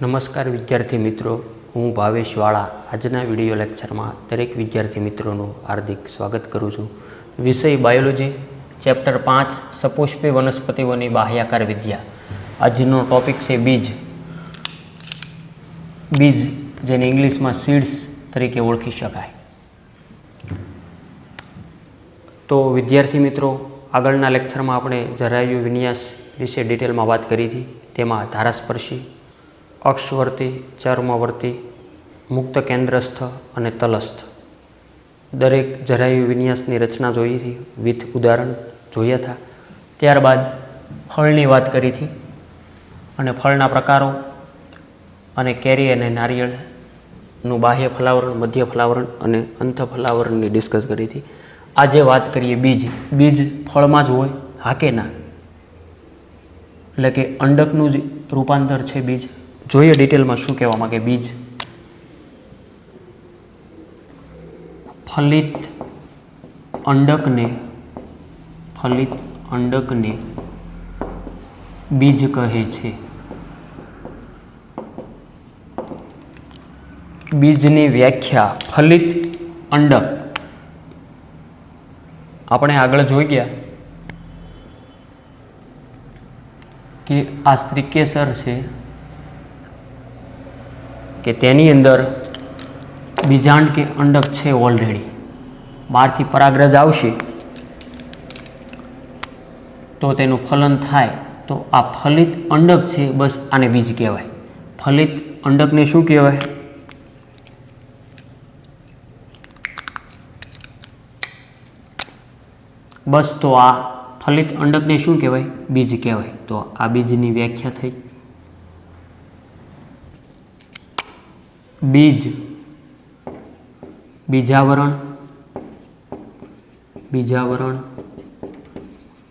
નમસ્કાર વિદ્યાર્થી મિત્રો, હું ભાવેશ વાળા આજના વિડીયો લેક્ચરમાં દરેક વિદ્યાર્થી મિત્રોનું હાર્દિક સ્વાગત કરું છું. વિષય બાયોલોજી, ચેપ્ટર 5 સપુષ્પી વનસ્પતિઓની બાહ્યાકાર વિદ્યા. આજનો ટોપિક છે બીજ. બીજ જેને ઇંગ્લિશમાં સીડ્સ તરીકે ઓળખી શકાય. તો વિદ્યાર્થી મિત્રો, આગળના લેક્ચરમાં આપણે જરાયુ વિન્યાસ વિશે ડિટેલમાં વાત કરી હતી. તેમાં ધારાસ્પર્શી, અક્ષવર્તી, ચર્મવર્તી, મુક્ત કેન્દ્રસ્થ અને તલસ્થ દરેક જરાયુ વિન્યાસની રચના જોઈ હતી, વિથ ઉદાહરણ જોયા હતા. ત્યારબાદ ફળની વાત કરી હતી અને ફળના પ્રકારો અને કેરી અને નારિયેળનું બાહ્ય ફલાવરણ, મધ્ય ફલાવરણ અને અંત ફલાવરણની ડિસ્કસ કરી હતી. આજે વાત કરીએ બીજ. બીજ ફળમાં જ હોય, હા કે ના? એટલે કે અંડકનું જ રૂપાંતર છે બીજ. જોઈએ ડિટેલમાં શું કહેવા માંગે બીજ. ફલિત અંડકને બીજ કહે છે. બીજની વ્યાખ્યા. ફલિત અંડક આપણે આગળ જોઈ ગયા કે આ સ્ત્રીકેસર છે કે તેની અંદર બીજાંડ કે અંડક છે ઓલરેડી. બહારથી પરાગરજ આવશે તો તેનું ફલન થાય, તો આ ફલિત અંડક છે, બસ આને બીજ કહેવાય. ફલિત અંડકને શું કહેવાય? બસ તો આ ફલિત અંડકને શું કહેવાય? બીજ કહેવાય. તો આ બીજની વ્યાખ્યા થઈ. બીજ બીજાવરણ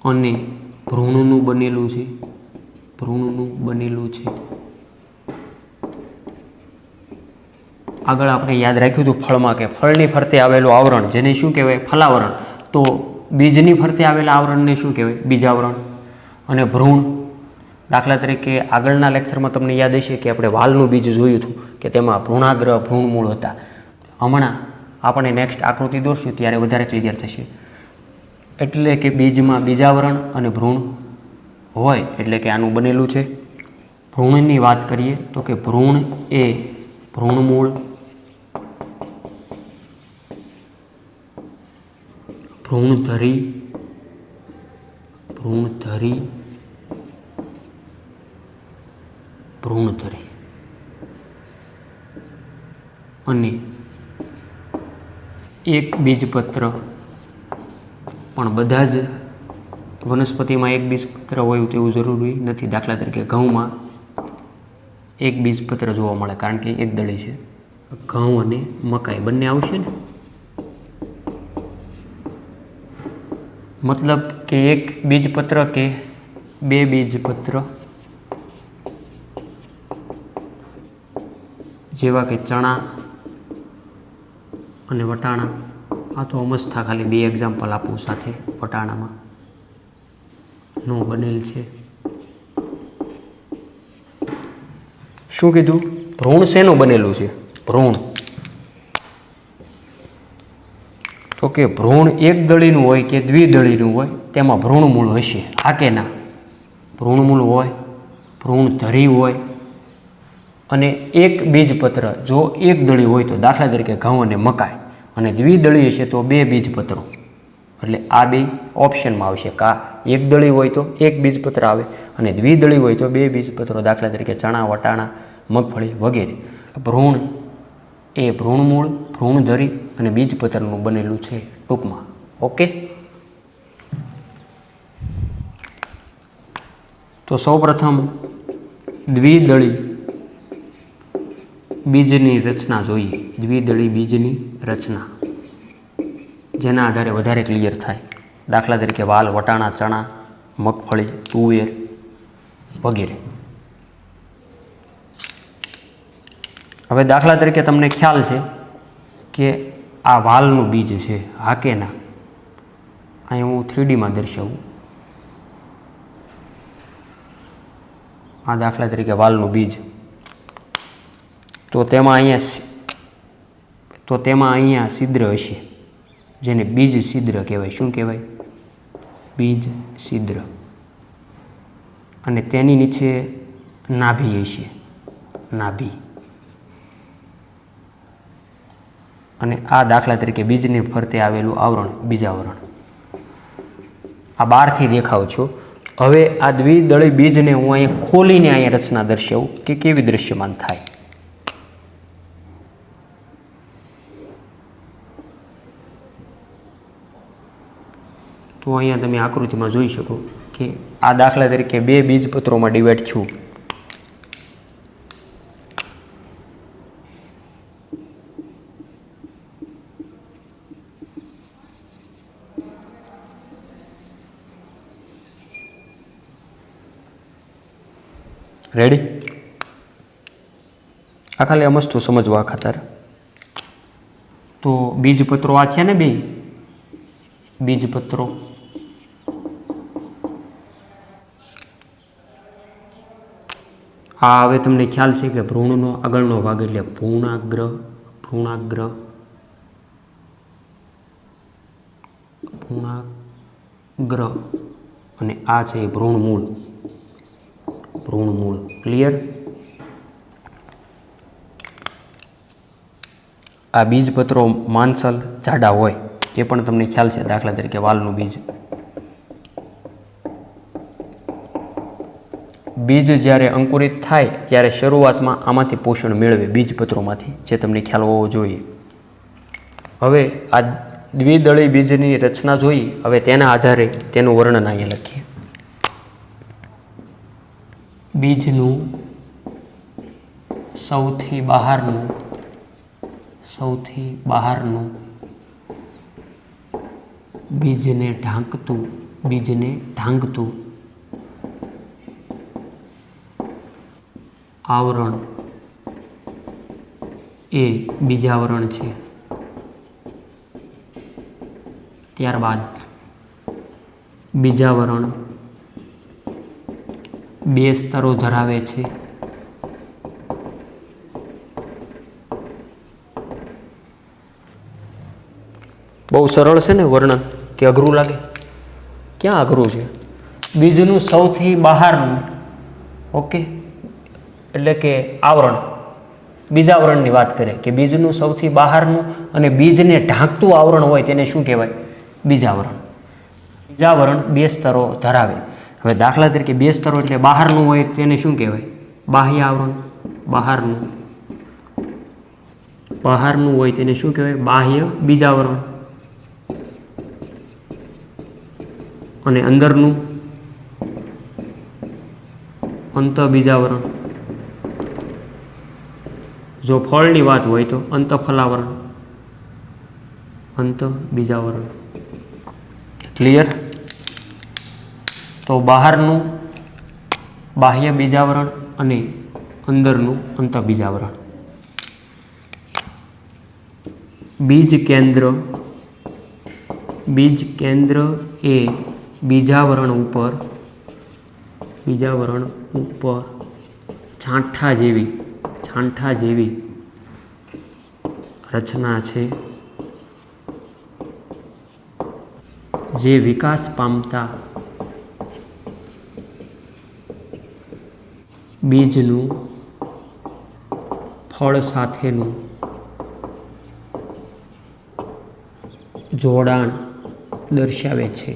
અને ભ્રૂણનું બનેલું છે. આગળ આપણે યાદ રાખ્યું હતું ફળમાં કે ફળની ફરતે આવેલું આવરણ જેને શું કહેવાય? ફલાવરણ. તો બીજની ફરતે આવેલા આવરણને શું કહેવાય? બીજાવરણ. અને ભ્રૂણ, દાખલા તરીકે આગળના લેક્ચરમાં તમને યાદ હશે કે આપણે વાલનું બીજ જોયું હતું કે તેમાં ભ્રૂણાગ્ર, ભ્રૂણમૂળ હતા. હમણાં આપણે નેક્સ્ટ આકૃતિ દોરશું ત્યારે વધારે ક્લિયર થશે. એટલે કે બીજમાં બીજાવરણ અને ભ્રૂણ હોય એટલે કે આનું બનેલું છે. ભ્રૂણની વાત કરીએ તો કે ભ્રૂણ એ ભ્રૂણમૂળ, ભ્રૂણધરી અને એક બીજપત્ર. પણ બધા જ વનસ્પતિમાં એક બીજપત્ર હોય તેવું જરૂરી નથી. દાખલા તરીકે ઘઉંમાં એક બીજપત્ર જોવા મળે કારણ કે એક દળી છે. ઘઉં અને મકાઈ બંને આવશે ને. મતલબ કે એક બીજપત્ર કે બે બીજપત્ર, જેવા કે ચણા અને વટાણા. આ તો અમસ્થા ખાલી બે એક્ઝામ્પલ આપું સાથે વટાણામાં નું બનેલ છે. શું કીધું? ભ્રૂણ શેનું બનેલું છે? ભ્રૂણ. તો કે ભ્રૂણ એક દળીનું હોય કે દ્વિદળીનું હોય તેમાં ભ્રૂણમૂળ હશે, હા કે ના? ભ્રૂણમૂળ હોય, ભ્રૂણધરી હોય અને એક બીજપત્ર. જો એક દળી હોય તો દાખલા તરીકે ઘઉં અને મકાઈ, અને દ્વિદળી હશે તો બે બીજપત્રો. એટલે આ બે ઓપ્શનમાં આવશે. કા એક દળી હોય તો એક બીજપત્ર આવે અને દ્વિદળી હોય તો બે બીજપત્રો, દાખલા તરીકે ચણા, વટાણા, મગફળી વગેરે. ભ્રૂણ એ ભ્રૂણમૂળ, ભ્રૂણધરી અને બીજપત્રનું બનેલું છે ટૂંકમાં. ઓકે, તો સૌપ્રથમ દ્વિદળી બીજની રચના જોઈએ. દ્વિદળી બીજની રચના જેના આધારે વધારે ક્લિયર થાય. દાખલા તરીકે વાલ, વટાણા, ચણા, મગફળી, તુવેર વગેરે. હવે દાખલા તરીકે તમને ખ્યાલ છે કે આ વાલનું બીજ છે, હા કે ના? અહીં હું 3Dમાં દર્શાવું. આ દાખલા તરીકે વાલનું બીજ. તો તેમાં અહીંયા છિદ્ર હશે, જેને બીજ છિદ્ર કહેવાય. શું કહેવાય? બીજ છિદ્ર. અને તેની નીચે નાભી હશે, નાભી. અને આ દાખલા તરીકે બીજને ફરતે આવેલું આવરણ બીજાવરણ. આ બહારથી દેખાવ છું. હવે આ દ્વિદળી બીજને હું અહીંયા ખોલીને અહીંયા રચના દર્શાવું કે કેવી દૃશ્યમાન થાય. તો અહીંયા તમે આકૃતિમાં જોઈ શકો કે આ દાખલા તરીકે 2 બીજપત્રોમાં ડિવાઈડ છું. રેડી? આ ખાલી અમસ્તું સમજવા ખાતર. તો બીજપત્રો આ છે ને, 2 બીજપત્રો. હા, હવે તમને ખ્યાલ છે કે ભ્રૂણનો આગળનો ભાગ એટલે ભ્રૂણાગ્ર, ભ્રૂણાગ્ર, ભ્રૂણાગ્ર, અને આ છે ભ્રૂણમૂળ, ભ્રૂણમૂળ. ક્લિયર? આ બીજપત્રો માંસલ જાડા હોય એ પણ તમને ખ્યાલ છે. દાખલા તરીકે વાલનું બીજ. બીજ જ્યારે અંકુરિત થાય ત્યારે શરૂઆતમાં આમાંથી પોષણ મેળવે, બીજપત્રોમાંથી, જે તમને ખ્યાલ હોવો જોઈએ. હવે આ દ્વિદળી બીજની રચના જોઈ. હવે તેના આધારે તેનું વર્ણન અહીંયા લખીએ. બીજનું સૌથી બહારનું બીજને ઢાંકતું આવરણ એ બીજાવરણ છે. ત્યારબાદ બીજાવરણ 2 સ્તરો ધરાવે છે. બહુ સરળ છે ને વર્ણન, કે અઘરું લાગે? ક્યાં અઘરું છે? બીજનું સૌથી બહારનું, ઓકે, એટલે કે આવરણ, બીજાવરણની વાત કરે કે બીજનું સૌથી બહારનું અને બીજને ઢાંકતું આવરણ હોય તેને શું કહેવાય? બીજાવરણ. બીજાવરણ 2 સ્તરો ધરાવે. હવે દાખલા તરીકે 2 સ્તરો એટલે બહારનું હોય તેને શું કહેવાય? બાહ્ય આવરણ. બહારનું હોય તેને શું કહેવાય? બાહ્ય બીજાવરણ. અને અંદરનું અંતઃબીજાવરણ. જો ફળની વાત હોય તો અંતઃફલાવરણ, અંતઃબીજાવરણ. ક્લિયર? તો બહારનું બાહ્ય બીજાવરણ અને અંદરનું અંતઃબીજાવરણ. બીજ કેન્દ્ર એ બીજાવરણ ઉપર છાંઠા જેવી રચના છે, જે વિકાસ પામતા બીજનું ફળ સાથેનું જોડાણ દર્શાવે છે.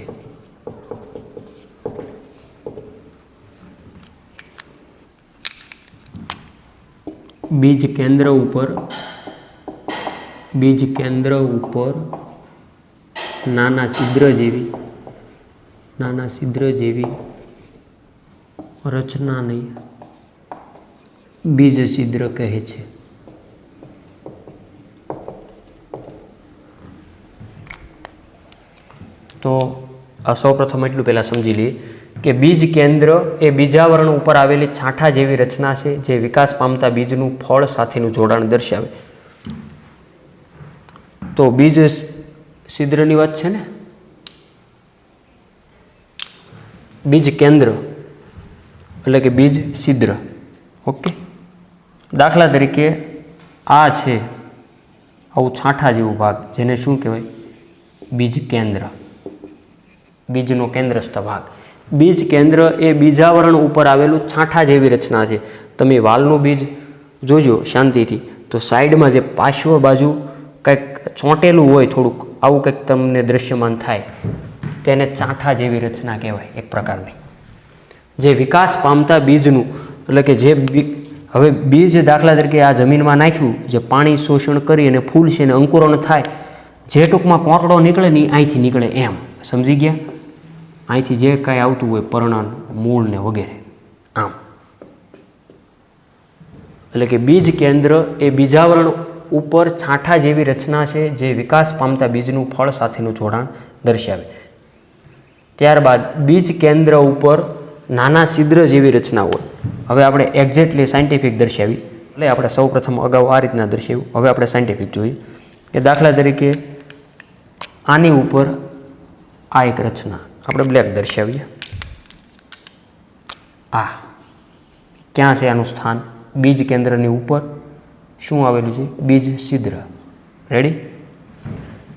બીજ કેન્દ્ર ઉપર નાના છિદ્ર જેવી રચનાને બીજ છિદ્ર કહે છે. તો આ સૌપ્રથમ એટલું પહેલાં સમજી લઈએ કે બીજ કેન્દ્ર એ બીજાવરણ ઉપર આવેલી છાંઠા જેવી રચના છે, જે વિકાસ પામતા બીજનું ફળ સાથેનું જોડાણ દર્શાવે. તો બીજ છિદ્રની વાત છે ને, બીજ કેન્દ્ર એટલે કે બીજ છિદ્ર. ઓકે, દાખલા તરીકે આ છે આવું છાંઠા જેવું ભાગ, જેને શું કહેવાય? બીજ કેન્દ્ર. બીજનો કેન્દ્રસ્થ ભાગ. બીજ કેન્દ્ર એ બીજાવરણ ઉપર આવેલું છાંઠા જેવી રચના છે. તમે વાલનું બીજ જોજો શાંતિથી, તો સાઈડમાં જે પાર્શ્વ બાજુ કંઈક ચોંટેલું હોય થોડુંક, આવું કંઈક તમને દૃશ્યમાન થાય, તેને ચાંઠા જેવી રચના કહેવાય એક પ્રકારની. જે વિકાસ પામતા બીજનું, એટલે કે જે હવે બીજ દાખલા તરીકે આ જમીનમાં નાખ્યું, જે પાણી શોષણ કરી અને ફૂલ છે ને અંકુરણ થાય, જે ટૂંકમાં કોંકડો નીકળે ને અહીંથી નીકળે એમ, સમજી ગયા? અહીંથી જે કાંઈ આવતું હોય પર્ણ, મૂળ ને વગેરે, આમ. એટલે કે બીજ કેન્દ્ર એ બીજાવરણ ઉપર છાંઠા જેવી રચના છે, જે વિકાસ પામતા બીજનું ફળ સાથેનું જોડાણ દર્શાવે. ત્યારબાદ બીજ કેન્દ્ર ઉપર નાના છિદ્ર જેવી રચના હોય. હવે આપણે એક્ઝેક્ટલી સાયન્ટિફિક દર્શાવી, એટલે આપણે સૌ પ્રથમ અગાઉ આ રીતના દર્શાવ્યું, હવે આપણે સાયન્ટિફિક જોઈએ. કે દાખલા તરીકે આની ઉપર આ એક રચના આપણે બ્લેક દર્શાવીએ. આ ક્યાં છે આનું સ્થાન? બીજ કેન્દ્રની ઉપર શું આવેલું છે? બીજ છિદ્ર. રેડી?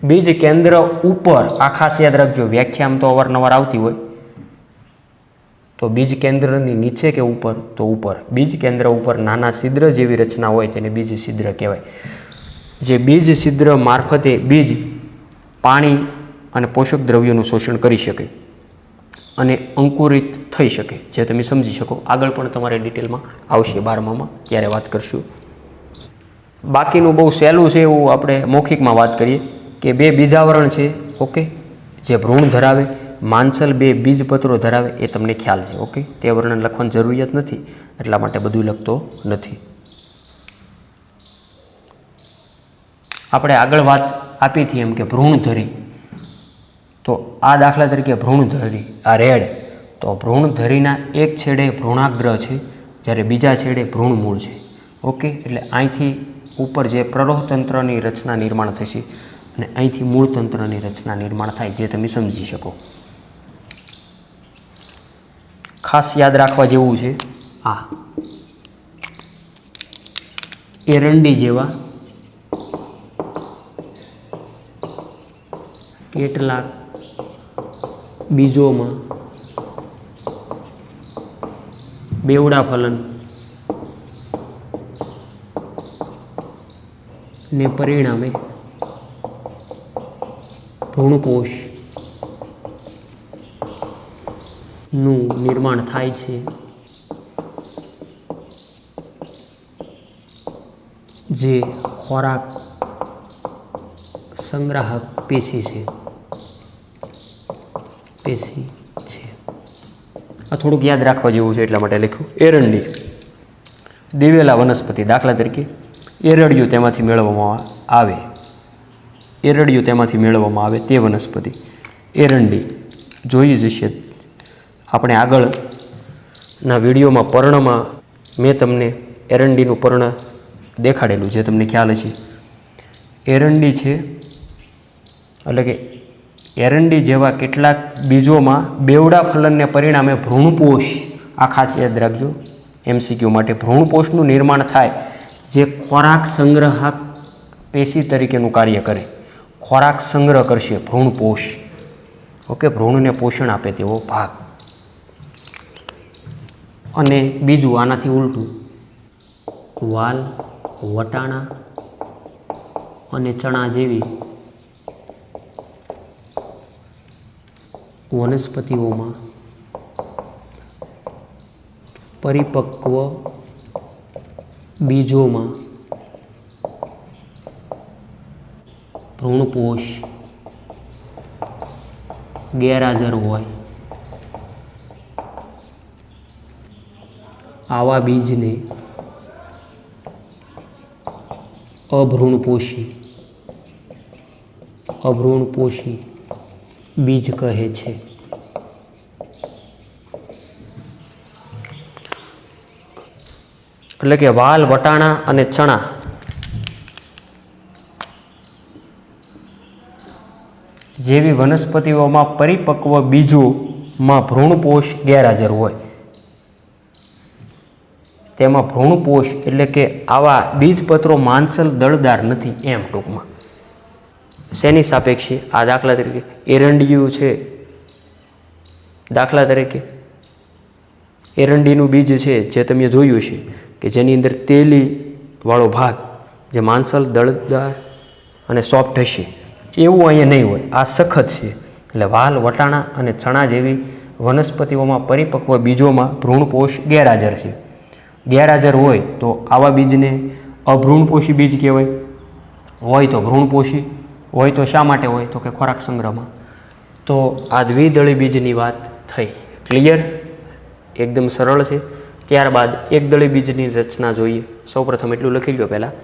બીજ કેન્દ્ર ઉપર, આ ખાસ યાદ રાખજો, વ્યાખ્યામાં તો અવારનવાર આવતી હોય. તો બીજ કેન્દ્રની નીચે કે ઉપર? તો ઉપર. બીજ કેન્દ્ર ઉપર નાના છિદ્ર જેવી રચના હોય તેને બીજ છિદ્ર કહેવાય. જે બીજ છિદ્ર મારફતે બીજ પાણી અને પોષક દ્રવ્યોનું શોષણ કરી શકે અને અંકુરિત થઈ શકે, જે તમે સમજી શકો. આગળ પણ તમારે ડિટેલમાં આવશે 12મામાં, ત્યારે વાત કરશું. બાકીનું બહુ સહેલું છે એવું આપણે મૌખિકમાં વાત કરીએ કે બે બીજાવરણ છે, ઓકે, જે ભ્રૂણ ધરાવે, માંસલ બે બીજપત્રો ધરાવે, એ તમને ખ્યાલ છે, ઓકે. તે વર્ણન લખવાની જરૂરિયાત નથી, એટલા માટે બધું લખતો નથી. આપણે આગળ વાત આપી હતી એમ કે ભ્રૂણધરી, તો આ દાખલા તરીકે ભ્રૂણધરી, આ રેડ, તો ભ્રૂણધરીના એક છેડે ભ્રૂણાગ્ર છે, જ્યારે બીજા છેડે ભ્રૂણમૂળ છે, ઓકે. એટલે અહીંથી ઉપર જે પ્રરોહતંત્રની રચના નિર્માણ થશે અને અહીંથી મૂળતંત્રની રચના નિર્માણ થાય, જે તમે સમજી શકો. ખાસ યાદ રાખવા જેવું છે, આ એરંડી જેવા કેટલાક બીજોમાં બેવડા ફલન ને પરિણામે ભ્રૂણપોષ નું નિર્માણ થાય છે, જે ખોરાક સંગ્રાહક પેશી છે. આ થોડુંક યાદ રાખવા જેવું છે, એટલા માટે લખ્યું. એરંડી, દિવેલા વનસ્પતિ, દાખલા તરીકે એરડિયું તેમાંથી મેળવવામાં આવે, એરડિયું તેમાંથી મેળવવામાં આવે તે વનસ્પતિ એરંડી. જોઈ જશે આપણે આગળના વિડીયોમાં, પર્ણમાં મેં તમને એરંડીનું પર્ણ દેખાડેલું, જે તમને ખ્યાલ હશે. એરંડી છે, એટલે કે એરંડી જેવા કેટલાક બીજોમાં બેવડા ફલનને પરિણામે ભ્રૂણપોષ, આ ખાસ યાદ રાખજો એમસીક્યુ માટે, ભ્રૂણપોષનું નિર્માણ થાય, જે ખોરાક સંગ્રાહક પેશી તરીકેનું કાર્ય કરે. ખોરાક સંગ્રહ કરશે ભ્રૂણપોષ, ઓકે, ભ્રૂણને પોષણ આપે તેવો ભાગ. અને બીજું આનાથી ઉલટું, વાલ, વટાણા અને ચણા જેવી વનસ્પતિઓમાં પરિપક્વ બીજોમાં ભ્રૂણપોષ ગેરહાજર હોય. આવા બીજને અભ્રૂણપોષી બીજ કહે છે. એટલે કે વાલ, વટાણા અને ચણા જેવી વનસ્પતિઓમાં પરિપક્વ બીજોમાં ભ્રૂણપોષ ગેરહાજર હોય, તેમાં ભ્રૂણપોષ એટલે કે આવા બીજપત્રો માંસલ દળદાર નથી એમ ટૂંકમાં. શેની સાપેક્ષે? આ દાખલા તરીકે એરંડિયું છે, દાખલા તરીકે એરંડીનું બીજ છે જે તમે જોયું છે કે જેની અંદર તેલી વાળો ભાગ જે માંસલ દળદાર અને સોફ્ટ હશે, એવું અહીંયા નહીં હોય. આ સખત છે. એટલે વાલ, વટાણા અને ચણા જેવી વનસ્પતિઓમાં પરિપક્વ બીજોમાં ભ્રૂણપોષ ગેરહાજર છે. ગેરહાજર હોય તો આવા બીજને અભ્રૂણપોષી બીજ કહેવાય. હોય તો ભ્રૂણપોષી, હોય તો શા માટે હોય? તો કે ખોરાક સંગ્રહમાં. તો આ દ્વિદળી બીજની વાત થઈ. ક્લિયર? એકદમ સરળ છે. ત્યારબાદ એકદળી બીજની રચના જોઈએ. સૌપ્રથમ એટલું લખી લો પહેલાં.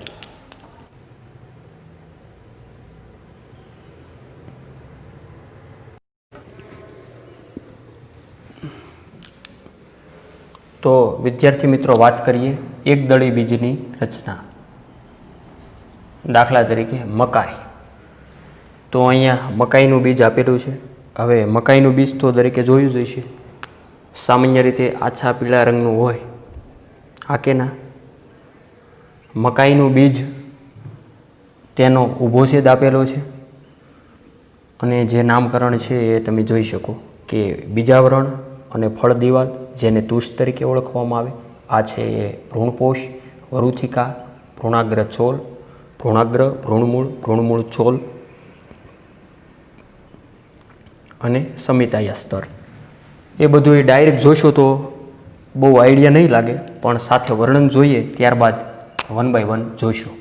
તો વિદ્યાર્થી મિત્રો વાત કરીએ એકદળી બીજની રચના. દાખલા તરીકે મકાઈ. તો અહીંયા મકાઈનું બીજ આપેલું છે. હવે મકાઈનું બીજ તો દરેકે જોયું જ હશે. સામાન્ય રીતે આછા પીળા રંગનું હોય. હા કે ના? મકાઈનું બીજ તેનો ઊભો છેદ આપેલો છે અને જે નામકરણ છે એ તમે જોઈ શકો કે બીજાવરણ અને ફળ દિવાલ, જેને તુષ તરીકે ઓળખવામાં આવે. આ છે એ ભ્રૂણપોષ, વરુથિકા, ભ્રૂણાગ્ર છોલ, ભ્રૂણાગ્ર, ભ્રૂણમૂળ છોલ અને સમિતાયા સ્તર. એ બધું એ ડાયરેક્ટ જોશો તો બહુ આઈડિયા નહીં લાગે, પણ સાથે વર્ણન જોઈએ ત્યારબાદ 1 by 1 જોઈશું.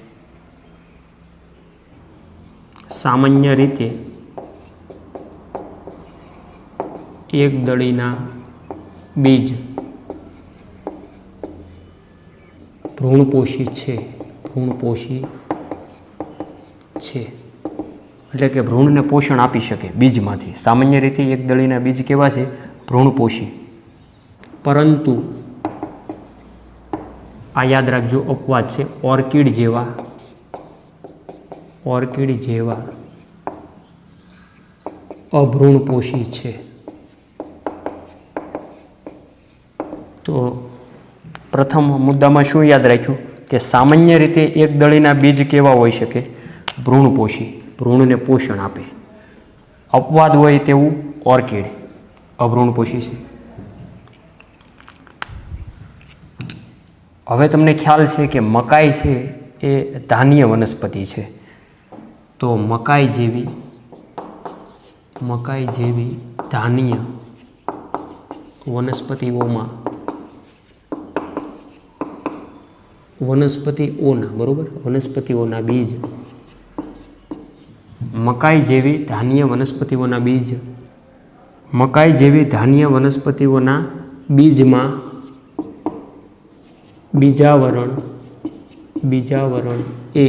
સામાન્ય રીતે એકદળીના બીજ ભ્રૂણપોષી છે. એટલે કે ભ્રૂણને પોષણ આપી શકે બીજમાંથી. સામાન્ય રીતે એકદળીના બીજ કેવા છે? ભ્રૂણપોષી. પરંતુ આ યાદ રાખજો, અપવાદ છે. ઓર્કિડ જેવા અભ્રૂણપોષી છે. તો પ્રથમ મુદ્દામાં શું યાદ રાખ્યું કે સામાન્ય રીતે એકદળીના બીજ કેવા હોઈ શકે? ભ્રૂણપોષી, ભ્રૂણને પોષણ આપે. અપવાદ હોય તેવું ઓર્કિડ અભ્રૂણપોષી છે. હવે તમને ખ્યાલ છે કે મકાઈ છે એ ધાન્ય વનસ્પતિ છે. તો મકાઈ જેવી ધાન્ય વનસ્પતિઓના બીજ, મકાઈ જેવી ધાન્ય વનસ્પતિઓના બીજમાં બીજાવરણ એ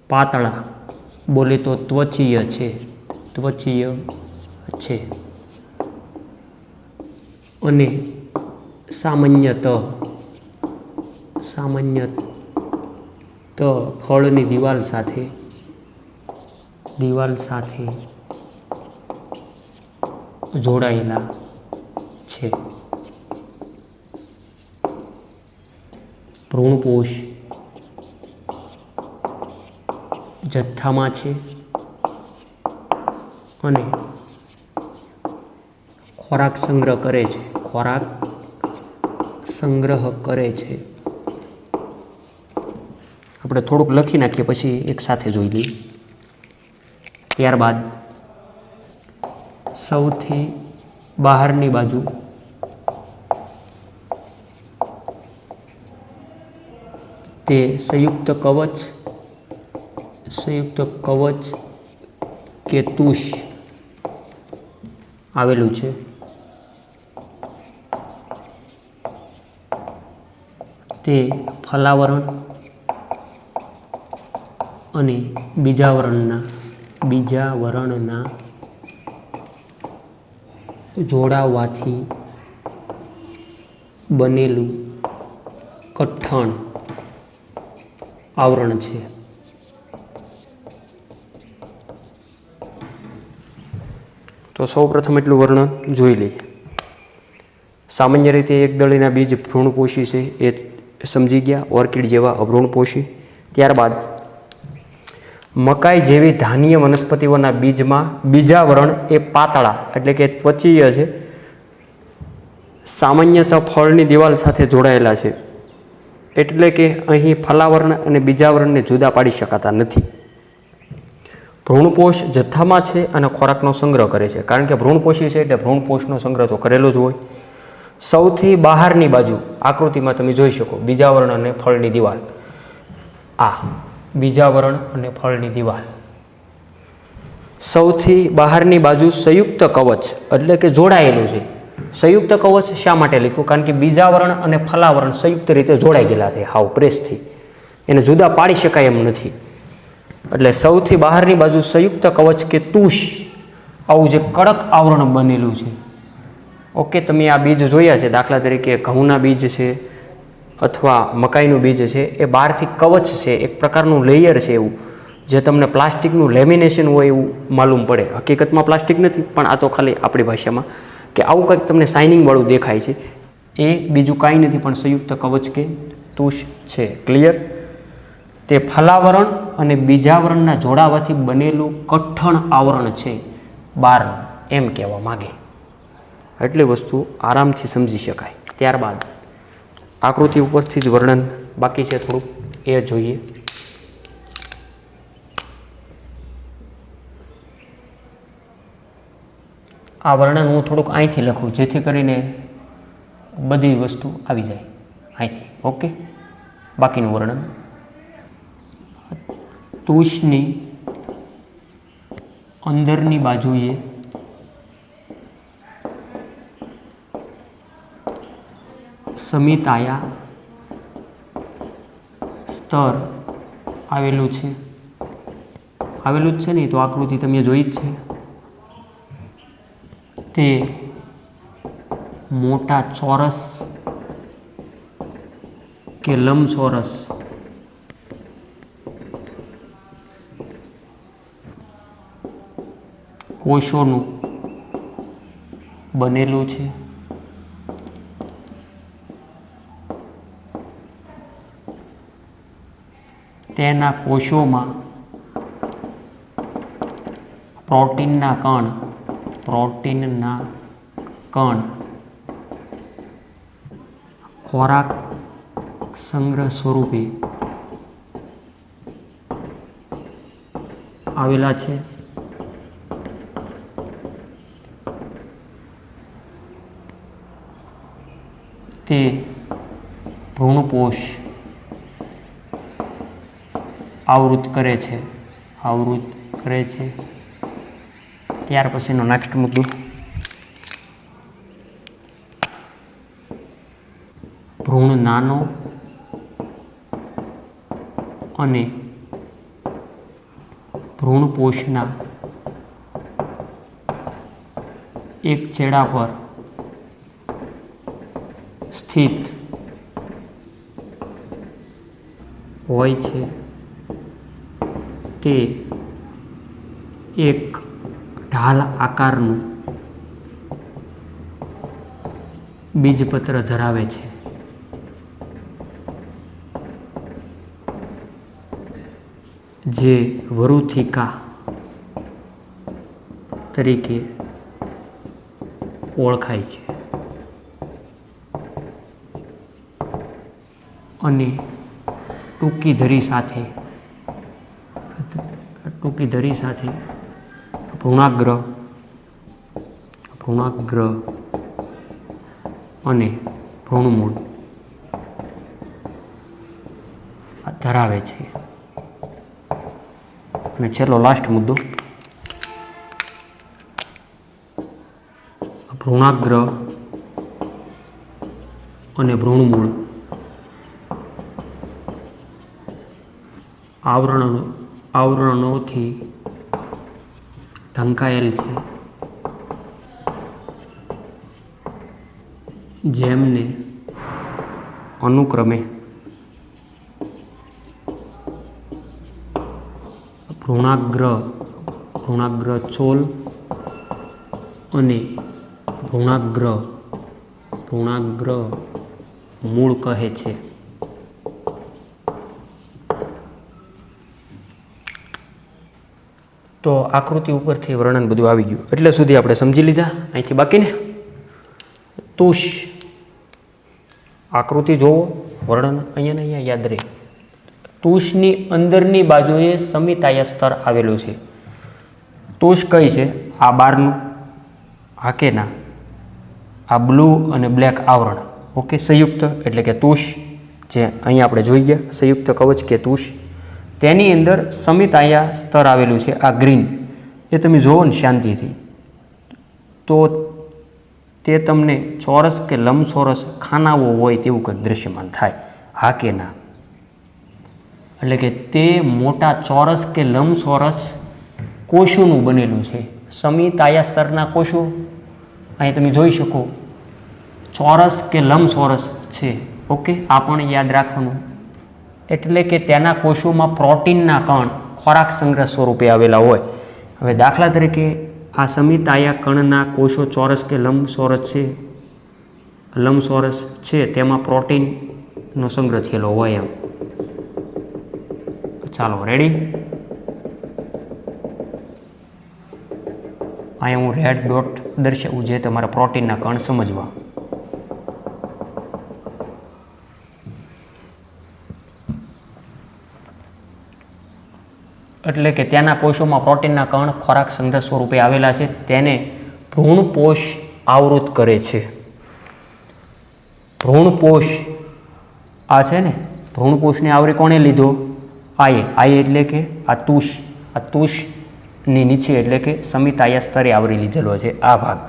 પાતળા, બોલે તો ત્વચીય છે અને સામાન્યત ફળની દિવાલ સાથે જોડાયેલા છે. ભ્રૂણપોષ જથ્થામાં છે અને ખોરાક સંગ્રહ કરે છે. આપણે થોડુંક લખી નાખીએ પછી એક સાથે જોઈ લઈએ. ત્યારબાદ સૌથી બહારની બાજુ તે સંયુક્ત કવચ કે તુષ આવેલું છે. તે ફલાવરણ અને બીજાવરણના જોડાવાથી બનેલું કઠણ આવરણ છે. તો સૌપ્રથમ એટલું વર્ણન જોઈ લઈએ. સામાન્ય રીતે એકદળીના બીજ ભ્રૂણપોષી છે એ સમજી ગયા, ઓર્કિડ જેવા અભ્રૂણપોષી. ત્યારબાદ મકાઈ જેવી ધાન્ય વનસ્પતિઓના બીજમાં બીજાવરણ એ પાતળા એટલે કે ત્વચીય છે, સામાન્યતઃ ફળની દિવાલ સાથે જોડાયેલા છે, એટલે કે અહીં ફલાવરણ અને બીજાવરણને જુદા પાડી શકાતા નથી. ભ્રૂણપોષ જથ્થામાં છે અને ખોરાકનો સંગ્રહ કરે છે, કારણ કે ભ્રૂણપોષી છે એટલે ભ્રૂણપોષનો સંગ્રહ તો કરેલો જ હોય. સૌથી બહારની બાજુ આકૃતિમાં તમે જોઈ શકો બીજાવરણ અને ફળની દિવાલ. આ બીજાવરણ અને ફળની દિવાલ. સૌથી બહારની બાજુ સંયુક્ત કવચ એટલે કે જોડાયેલું છે. સંયુક્ત કવચ શા માટે લખ્યું? કારણ કે બીજાવરણ અને ફલાવરણ સંયુક્ત રીતે જોડાઈ ગયેલા છે, હાવ પ્રેસથી, એને જુદા પાડી શકાય એમ નથી. એટલે સૌથી બહારની બાજુ સંયુક્ત કવચ કે તુષ, આવું જે કડક આવરણ બનેલું છે. ઓકે, તમે આ બીજ જોયા છે, દાખલા તરીકે ઘઉંના બીજ છે અથવા મકાઈનું બીજ છે, એ બહારથી કવચ છે, એક પ્રકારનું લેયર છે એવું, જે તમને પ્લાસ્ટિકનું લેમિનેશન હોય એવું માલુમ પડે. હકીકતમાં પ્લાસ્ટિક નથી, પણ આ તો ખાલી આપણી ભાષામાં કે આવું કંઈક તમને શાઇનિંગવાળું દેખાય છે. એ બીજું કાંઈ નથી પણ સંયુક્ત કવચ કે તુષ છે. ક્લિયર? તે ફલાવરણ અને બીજાવરણના જોડાવાથી બનેલું કઠણ આવરણ છે બહારનું, એમ કહેવા માગે. એટલી વસ્તુ આરામથી સમજી શકાય. ત્યારબાદ આકૃતિ ઉપરથી જ વર્ણન બાકી છે થોડુંક, એ જોઈએ. આ વર્ણન હું થોડુંક અહીંથી લખું જેથી કરીને બધી વસ્તુ આવી જાય અહીંથી. ઓકે, બાકીનું વર્ણન. તુષની અંદરની બાજુએ સમિતાયા સ્તર આવેલું છે. આવેલું જ છે ને, તો આકૃતિ તમે જોઈ જ છે. તે મોટા ચોરસ કે લંબચોરસ કોષોનું બનેલું છે. તેના કોષોમાં પ્રોટીનના કણ ખોરાક સંગ્રહ સ્વરૂપે આવેલા છે. તે ભ્રૂણપોષ આવૃત કરે છે. ત્યાર પછીનો નેક્સ્ટ મુદ્દો, ભ્રૂણ નાનો અને ભ્રૂણપોષના એક છેડા પર સ્થિત હોય છે. તે એક ઢાલ આકારનું બીજપત્ર ધરાવે છે. જે વરુથિકા તરીકે ઓળખાય છે અને ટૂંકી ધરી સાથે ભ્રૂણાગ્ર અને ભ્રૂણમૂળ ધરાવે છે. અને છેલ્લો લાસ્ટ મુદ્દો, ભ્રૂણાગ્ર અને ભ્રૂણમૂળ આવરણોથી ઢંકાયેલ છે, જેમને અનુક્રમે ભ્રૂણાગ્ર ચોલ અને ભ્રૂણાગ્ર ભ્રૂણાગ્ર મૂળ કહે છે. તો આકૃતિ ઉપરથી વર્ણન બધું આવી ગયું. એટલે સુધી આપણે સમજી લીધા. અહીંથી બાકીને તુષ આકૃતિ જોવો, વર્ણન અહીંયા યાદ રહે. તુષની અંદરની બાજુએ સમિતાય સ્તર આવેલું છે. તુષ કઈ છે? આ બારનું, આ કેના, આ બ્લુ અને બ્લેક આવરણ. ઓકે, સંયુક્ત એટલે કે તુષ, જે અહીંયા આપણે જોઈ ગયા સંયુક્ત કવચ કે તુષ, તેની અંદર સમિતાયા સ્તર આવેલું છે. આ ગ્રીન એ તમે જુઓ ને શાંતિથી, તો તે તમને ચોરસ કે લંબચોરસ ખાનાઓ હોય તેવું કંઈક દૃશ્યમાન થાય. હા કે ના? એટલે કે તે મોટા ચોરસ કે લંબચોરસ કોષોનું બનેલું છે. સમિતાયા સ્તરના કોષો અહીં તમે જોઈ શકો, ચોરસ કે લંબચોરસ છે. ઓકે, આ પણ યાદ રાખવાનું. એટલે કે તેના કોષોમાં પ્રોટીનના કણ ખોરાક સંગ્રહ સ્વરૂપે આવેલા હોય. હવે દાખલા તરીકે આ સમિતાયા કણના કોષો ચોરસ કે લંબચોરસ છે, તેમાં પ્રોટીનનો સંગ્રહ થયેલો હોય એમ. ચાલો, રેડી? અહીંયા હું રેડ ડોટ દર્શાવું છે તમારા પ્રોટીનના કણ સમજવા. એટલે કે ત્યાંના કોષોમાં પ્રોટીનના કણ ખોરાક સંગ્રહ સ્વરૂપે આવેલા છે. તેને ભ્રૂણપોષ આવૃત કરે છે. ભ્રૂણપોષ આ છે ને, ભ્રૂણપોષને આવરી કોણે લીધો? આયે એટલે કે આ તુષની નીચે એટલે કે સમિતાયા સ્તરે આવરી લીધેલો છે. આ ભાગ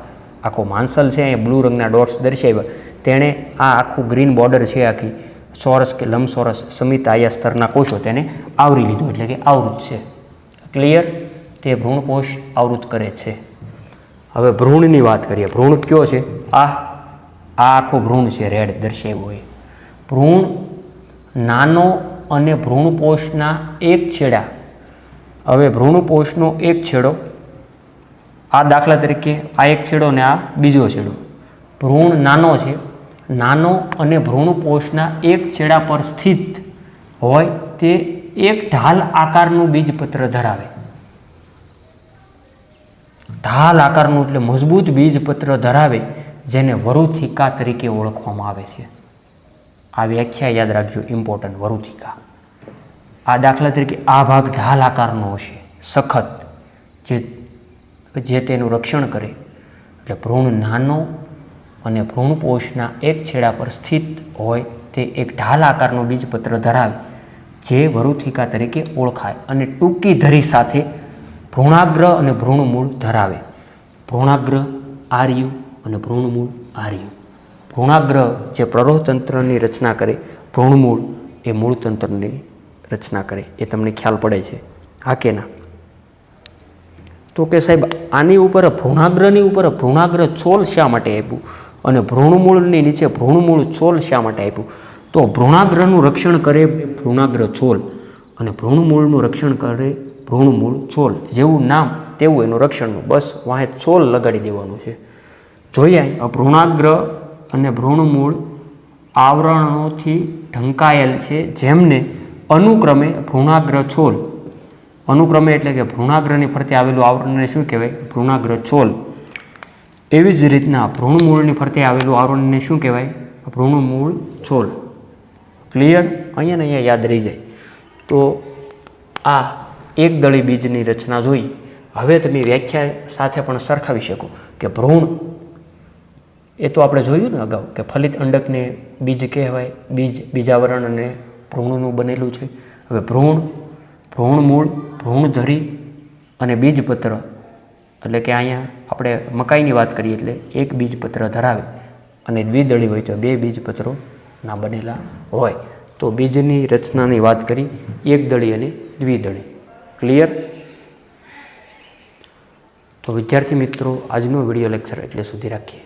આખો માંસલ છે, અહીંયા બ્લુ રંગના ડોટ્સ દર્શાવ્યા. તેણે આ આખું ગ્રીન બોર્ડર છે, આખી ચોરસ કે લંબચોરસ સમિતાયા સ્તરના કોષો તેને આવરી લીધો એટલે કે આવૃત છે. ક્લિયર? તે ભ્રૂણપોષ આવૃત કરે છે. હવે ભ્રૂણની વાત કરીએ. ભ્રૂણ કયો છે? આ આખો ભ્રૂણ છે, રેડ દર્શાવ્યો હોય. ભ્રૂણ નાનો અને ભ્રૂણપોષના એક છેડા. હવે ભ્રૂણપોષનો એક છેડો, આ દાખલા તરીકે આ એક છેડો ને આ બીજો છેડો. ભ્રૂણ નાનો છે, નાનો અને ભ્રૂણપોષના એક છેડા પર સ્થિત હોય તે એક ઢાલ આકારનું બીજપત્ર ધરાવે. ઢાલ આકારનું એટલે મજબૂત બીજપત્ર ધરાવે, જેને વરુથિકા તરીકે ઓળખવામાં આવે છે. આ વ્યાખ્યા યાદ રાખજો, ઇમ્પોર્ટન્ટ. વરુથિકા. આ દાખલા તરીકે આ ભાગ ઢાલ આકારનો હશે, સખત, જે તેનું રક્ષણ કરે. એટલે ભ્રૂણ નાનો અને ભ્રૂણપોષના એક છેડા પર સ્થિત હોય તે એક ઢાલ આકારનું બીજપત્ર ધરાવે, જે વરુથિકા તરીકે ઓળખાય. અને ટૂંકી ધરી સાથે ભ્રૂણાગ્ર અને ભ્રૂણમૂળ ધરાવે. ભ્રૂણાગ્ર આર્યુ અને ભ્રૂણમૂળ આર્યુ. ભ્રૂણાગ્ર જે પ્રરોહતંત્રની રચના કરે, ભ્રૂણમૂળ એ મૂળતંત્રની રચના કરે. એ તમને ખ્યાલ પડે છે? હા કે ના? તો કે સાહેબ આની ઉપર ભ્રૂણાગ્રની ઉપર ભ્રૂણાગ્ર છોલ શા માટે આપ્યું અને ભ્રૂણમૂળની નીચે ભ્રૂણમૂળ છોલ શા માટે આપ્યું? તો ભ્રૂણાગ્રનું રક્ષણ કરે ભ્રૂણાગ્ર છોલ અને ભ્રૂણમૂળનું રક્ષણ કરે ભ્રૂણમૂળ છોલ. જેવું નામ તેવું એનું રક્ષણનું. બસ વાહે છોલ લગાડી દેવાનું છે. જોઈએ, ભ્રૂણાગ્ર અને ભ્રૂણમૂળ આવરણોથી ઢંકાયેલ છે, જેમને અનુક્રમે ભ્રૂણાગ્ર છોલ, અનુક્રમે એટલે કે ભ્રૂણાગ્રની ફરતે આવેલું આવરણને શું કહેવાય? ભ્રૂણાગ્ર છોલ. એવી જ રીતના ભ્રૂણમૂળની ફરતે આવેલું આવરણને શું કહેવાય? ભ્રૂણમૂળ છોલ. ક્લિયર? અહીંયા યાદ રહી જાય. તો આ એકદળી બીજની રચના જોઈ. હવે તમે વ્યાખ્યા સાથે પણ સરખાવી શકો કે ભ્રૂણ એ તો આપણે જોયું ને અગાઉ કે ફલિત અંડકને બીજ કહેવાય. બીજાવરણ અને ભ્રૂણનું બનેલું છે. હવે ભ્રૂણમૂળ, ભ્રૂણધરી અને બીજપત્ર, એટલે કે અહીંયા આપણે મકાઈની વાત કરીએ એટલે એક બીજપત્ર ધરાવે અને દ્વિદળી હોય તો બે બીજપત્રોના બનેલા હોય. તો બીજની રચનાની વાત કરી, એકદળી અને દ્વિદળી. ક્લિયર? તો વિદ્યાર્થી મિત્રો, આજનો વિડીયો લેક્ચર એટલે સુધી રાખીએ.